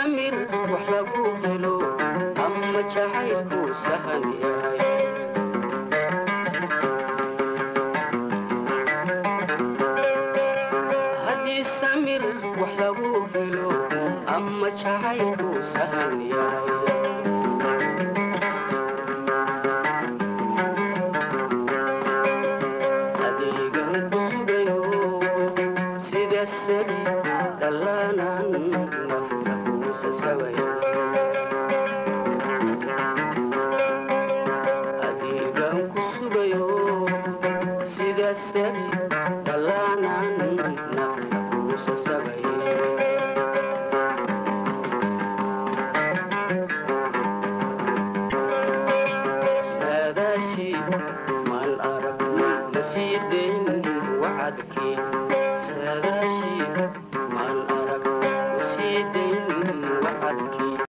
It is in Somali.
samir wax lagu helo ama jacaylku sahan yahay haddii samir wax lagu helo ama jacaylku sahan yahay